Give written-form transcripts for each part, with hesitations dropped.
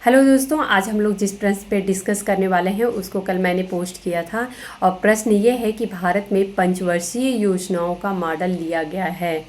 Hello दोस्तों, आज हम लोग जिस प्रश्न पे डिस्कस करने वाले हैं उसको कल मैंने पोस्ट किया था और प्रश्न ये है कि भारत में पंचवर्षीय योजनाओं का मॉडल लिया गया है।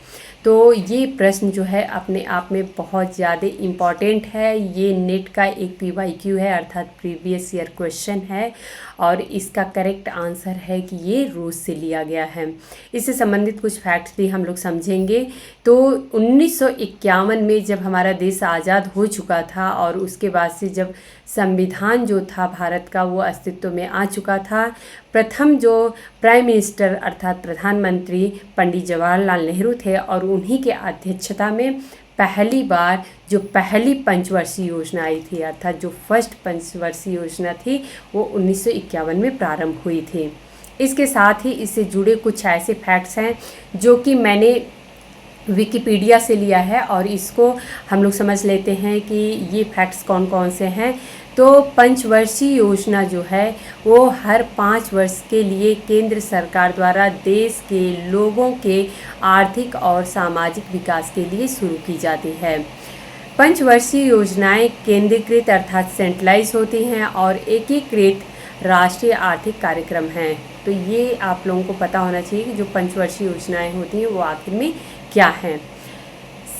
तो ये प्रश्न जो है अपने आप में बहुत ज़्यादा इम्पॉर्टेंट है। ये नेट का एक PYQ है अर्थात प्रीवियस ईयर क्वेश्चन है और इसका करेक्ट आंसर है कि ये रूस से लिया गया है। इससे संबंधित कुछ फैक्ट्स भी हम लोग समझेंगे। तो 1951 में जब हमारा देश आज़ाद हो चुका था और उसके बाद से जब संविधान जो था भारत का वो अस्तित्व में आ चुका था, प्रथम जो प्राइम मिनिस्टर अर्थात प्रधानमंत्री पंडित जवाहरलाल नेहरू थे और उन्हीं के अध्यक्षता में पहली बार जो पहली पंचवर्षीय योजना आई थी अर्थात जो फर्स्ट पंचवर्षीय योजना थी वो 1951 में प्रारंभ हुई थी। इसके साथ ही इससे जुड़े कुछ ऐसे फैक्ट्स हैं जो कि मैंने विकिपीडिया से लिया है और इसको हम लोग समझ लेते हैं कि ये फैक्ट्स कौन कौन से हैं। तो पंचवर्षीय योजना जो है वो हर 5 वर्ष के लिए केंद्र सरकार द्वारा देश के लोगों के आर्थिक और सामाजिक विकास के लिए शुरू की जाती है। पंचवर्षीय योजनाएं केंद्रीकृत अर्थात सेंट्रलाइज होती हैं और एकीकृत राष्ट्रीय आर्थिक कार्यक्रम हैं। तो ये आप लोगों को पता होना चाहिए कि जो पंचवर्षीय योजनाएं होती हैं वो आखिर में क्या हैं।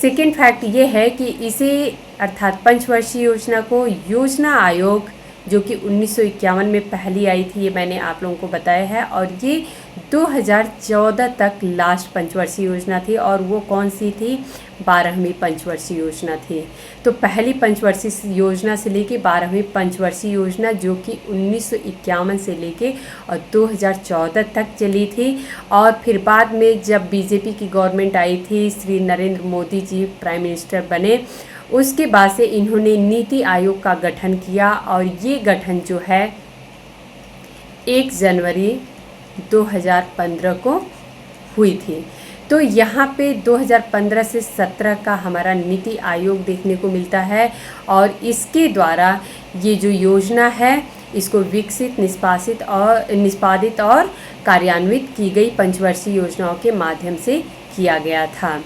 सेकेंड फैक्ट ये है कि इसे अर्थात पंचवर्षीय योजना को योजना आयोग जो कि 1951 में पहली आई थी, ये मैंने आप लोगों को बताया है और ये 2014 तक लास्ट पंचवर्षीय योजना थी और वो कौन सी थी, 12वीं पंचवर्षीय योजना थी। तो पहली पंचवर्षीय योजना से लेके 12वीं पंचवर्षीय योजना जो कि 1951 से लेके और 2014 तक चली थी और फिर बाद में जब बीजेपी की गवर्नमेंट आई थी, श्री नरेंद्र मोदी जी प्राइम मिनिस्टर बने, उसके बाद से इन्होंने नीति आयोग का गठन किया और ये गठन जो है 1 जनवरी 2015 को हुई थी। तो यहाँ पे 2015 से 17 का हमारा नीति आयोग देखने को मिलता है और इसके द्वारा ये जो योजना है इसको विकसित, निष्पादित और कार्यान्वित की गई पंचवर्षीय योजनाओं के माध्यम से किया गया था।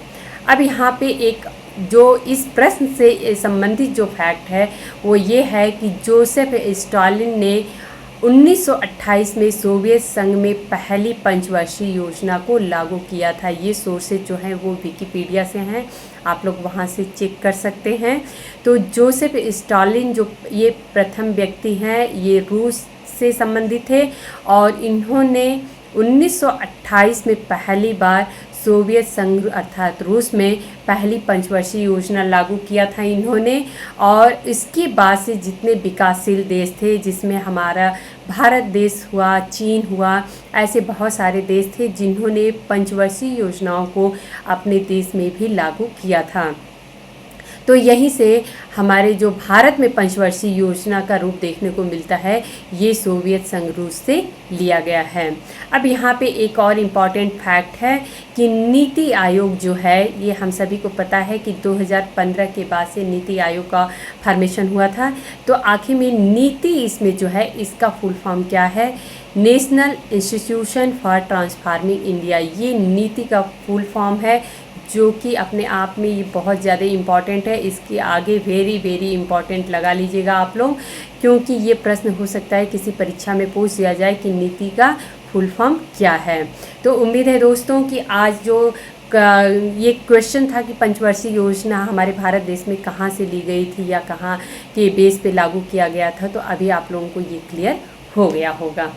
अब यहाँ पे एक जो इस प्रश्न से संबंधित जो फैक्ट है वो ये है कि जोसेफ स्टालिन ने 1928 में सोवियत संघ में पहली पंचवर्षीय योजना को लागू किया था। ये सोर्सेज जो हैं वो विकिपीडिया से हैं, आप लोग वहाँ से चेक कर सकते हैं। तो जोसेफ स्टालिन जो ये प्रथम व्यक्ति हैं, ये रूस से संबंधित थे और इन्होंने 1928 में पहली बार सोवियत संघ अर्थात रूस में पहली पंचवर्षीय योजना लागू किया था इन्होंने। और इसके बाद से जितने विकासशील देश थे जिसमें हमारा भारत देश हुआ, चीन हुआ, ऐसे बहुत सारे देश थे जिन्होंने पंचवर्षीय योजनाओं को अपने देश में भी लागू किया था। तो यहीं से हमारे जो भारत में पंचवर्षीय योजना का रूप देखने को मिलता है ये सोवियत संघ रूस से लिया गया है। अब यहाँ पे एक और इम्पॉर्टेंट फैक्ट है कि नीति आयोग जो है ये हम सभी को पता है कि 2015 के बाद से नीति आयोग का फॉर्मेशन हुआ था। तो आखिर में नीति इसमें जो है इसका फुल फॉर्म क्या है, national institution for transforming India, ये नीति का फुल फॉर्म है जो कि अपने आप में ये बहुत ज़्यादा इम्पॉर्टेंट है। इसके आगे वेरी वेरी इम्पॉर्टेंट लगा लीजिएगा आप लोग, क्योंकि ये प्रश्न हो सकता है किसी परीक्षा में पूछ दिया जाए कि नीति का फुल फॉर्म क्या है। तो उम्मीद है दोस्तों कि आज जो ये क्वेश्चन था कि पंचवर्षीय योजना हमारे भारत देश में कहाँ से ली गई थी या कहाँ के बेस पे लागू किया गया था, तो अभी आप लोगों को ये क्लियर हो गया होगा।